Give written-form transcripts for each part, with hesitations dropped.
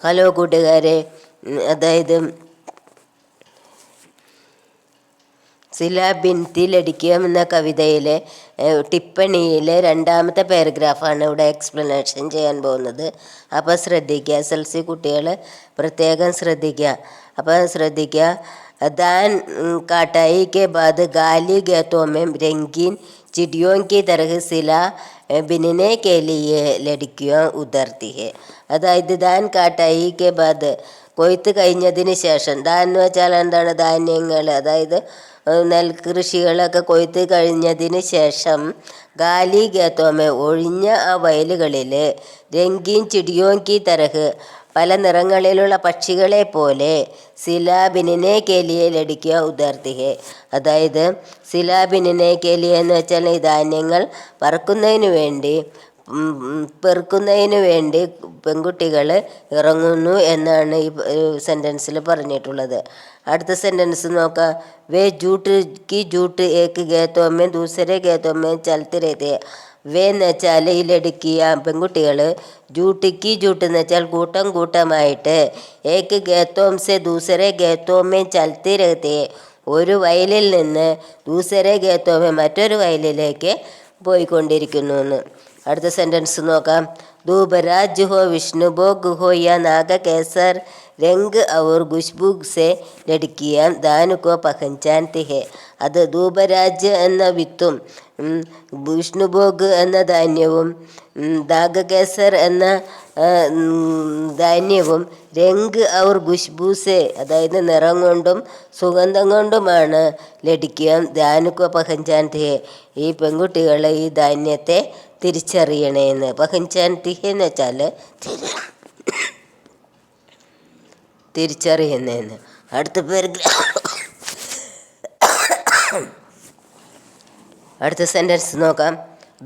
Hello കൂട്ടുകാരെ, അതായത് സിലാ ബിൻതി ലഡിക്കിയം എന്ന കവിതയിലെ ടിപ്പണിയിലെ രണ്ടാമത്തെ പാരഗ്രാഫാണ് ഇവിടെ എക്സ്പ്ലനേഷൻ ചെയ്യാൻ പോകുന്നത്. അപ്പോൾ ശ്രദ്ധിക്കുക, SLC കുട്ടികൾ പ്രത്യേകം ശ്രദ്ധിക്കുക. അപ്പോൾ ശ്രദ്ധിക്കുക. दान काटाई के बाद गाली गैतों में रंगीन चिड़ियों की तरह सिला बिनने के लिए लड़कियां उतरती है. അതായത് ദാൻ കാട്ടായി കെ ബാദ്, കൊയ്ത്ത് കഴിഞ്ഞതിന് ശേഷം. ദാൻ എന്ന് വെച്ചാൽ എന്താണ്? ധാന്യങ്ങൾ, അതായത് നെൽകൃഷികളൊക്കെ കൊയ്ത്ത് കഴിഞ്ഞതിന് ശേഷം ഗാലി ഗേത്തോമെ, ഒഴിഞ്ഞ ആ വയലുകളിൽ, രംഗീൻ ചിടിയോങ്കി തരഹ്, പല നിറങ്ങളിലുള്ള പക്ഷികളെ പോലെ, സിലാബിനെ കേലിയെ ലടിക്കുക ഉദാർത്തിഹെ, അതായത് സിലാബിനെ കേലിയ എന്ന് വെച്ചാൽ ഈ ധാന്യങ്ങൾ പെറുക്കുന്നതിന് വേണ്ടി പെൺകുട്ടികൾ ഇറങ്ങുന്നു എന്നാണ് ഈ സെൻറ്റൻസിൽ പറഞ്ഞിട്ടുള്ളത്. അടുത്ത സെൻറ്റൻസ് നോക്കാം. വേ ജൂട്ട് കി ജൂട്ട് ഏക്ക് ഗേത്തോമേ ദൂസരെ ഗേത്തോമേ ചലത്തി രഹത്തെ. വേ എന്ന് വെച്ചാൽ ഈ ലടുക്കിയ പെൺകുട്ടികൾ, ജൂട്ടിക്ക് ജൂട്ട് എന്ന് വെച്ചാൽ കൂട്ടം കൂട്ടമായിട്ട്, ഏക്ക് ഗേത്തോം സെ ദൂസരെ ഗേത്തോമേ ചലത്തി രഹത്തെ, ഒരു വയലിൽ നിന്ന് ദൂസരെ ഗേത്തോമേ മറ്റൊരു വയലിലേക്ക് പോയിക്കൊണ്ടിരിക്കുന്നു എന്ന്. അടുത്ത സെൻറ്റൻസ് നോക്കാം. ധൂപരാജ് ഹോ വിഷ്ണു ഭോഗ് ഹോ യാ നാഗ കേസർ രംഗ് ഔർ ഖുശ്ബു സെ ലടുക്കിയാൻ ദാനുക്കോ പഹഞ്ചാൻതി ഹെ. അത് ധൂപരാജ് എന്ന വിത്തും വിഷ്ണുഭോഗ് എന്ന ധാന്യവും നാഗകേസർ എന്ന ധാന്യവും രംഗ് ഔർ ഖുശ്ബൂസെ, അതായത് നിറം കൊണ്ടും സുഗന്ധം കൊണ്ടുമാണ് ലടിക്കുക ധാനുക്കോ പഹഞ്ചാൻതി ഹെ, ഈ പെൺകുട്ടികൾ ഈ ധാന്യത്തെ തിരിച്ചറിയണേന്ന്. പഹഞ്ചാൻതി ഹെ എന്ന് വെച്ചാൽ തിരിച്ചറിയുന്നതെന്ന്. അടുത്ത അടുത്ത സെൻറ്റൻസ് നോക്കാം.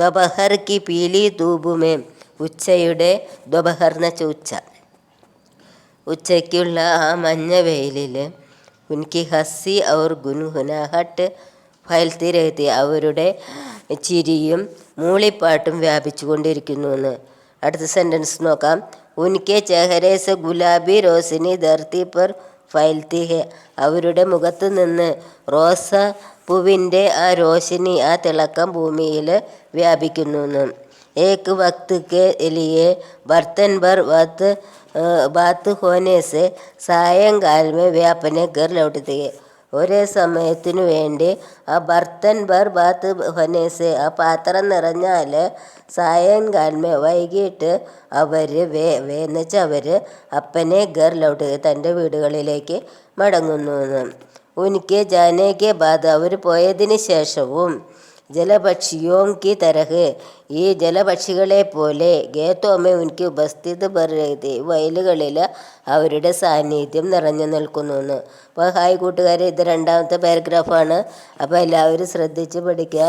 ദൊബഹർ കി പീലി ധൂബുമേ, ഉച്ചയുടെ ദൊബഹർ എന്ന് വെച്ചാൽ ഉച്ചയ്ക്കുള്ള ആ മഞ്ഞ വെയിലിൽ, ഉൻകി ഹസ്സി ഔർ ഗുൻഗുനാഹട്ട് ഫൈൽത്തി രഹത്തി, അവരുടെ ചിരിയും മൂളിപ്പാട്ടും വ്യാപിച്ചു കൊണ്ടിരിക്കുന്നു എന്ന്. അടുത്ത സെൻറ്റൻസ് നോക്കാം. ഉൻകെ ചെഹരെ സെ ഗുലാബി റോസിനി ധർത്തി പർ ഫൈൽത്തി ഹെ, അവരുടെ മുഖത്ത് നിന്ന് റോസ പൂവിൻ്റെ ആ രോശിനി, ആ തിളക്കം ഭൂമിയിൽ വ്യാപിക്കുന്നു എന്ന്. ഏക് വക്ത് കെ ലിയെ ബർത്തൻ ഭർ ബാത്ത് ഹോനെ സെ സായങ്കാൽ മേ വേ അപ്പനെ ഘർ ലൗട്ടത്തെ, ഒരേ സമയത്തിനു വേണ്ടി ആ ബർത്തൻ ഭർ ബാത്ത് ഹോനെ സെ, ആ പാത്രം നിറഞ്ഞാൽ, സായങ്കാൽമേ വൈകിട്ട് അവർ എന്ന് വെച്ചാൽ അവർ അപ്പനെ ഘർ ലൗട്ട് തൻ്റെ വീടുകളിലേക്ക് മടങ്ങുന്നു എന്ന്. ഉനിക്ക് ജാനേക്ക് ബാദ്, അവർ പോയതിന് ശേഷവും, ജലപക്ഷിയോം കി തരഹ്, ഈ ജലപക്ഷികളെ പോലെ, ഗേത്തോമേ ഉനിക്ക് ഉപസ്ഥിത് ബർത്തി, വയലുകളിൽ അവരുടെ സാന്നിധ്യം നിറഞ്ഞു നിൽക്കുന്നു എന്ന്. അപ്പോൾ ഹായ് കൂട്ടുകാരെ, ഇത് രണ്ടാമത്തെ പാരഗ്രാഫാണ്. അപ്പോൾ എല്ലാവരും ശ്രദ്ധിച്ച് പഠിക്കുക.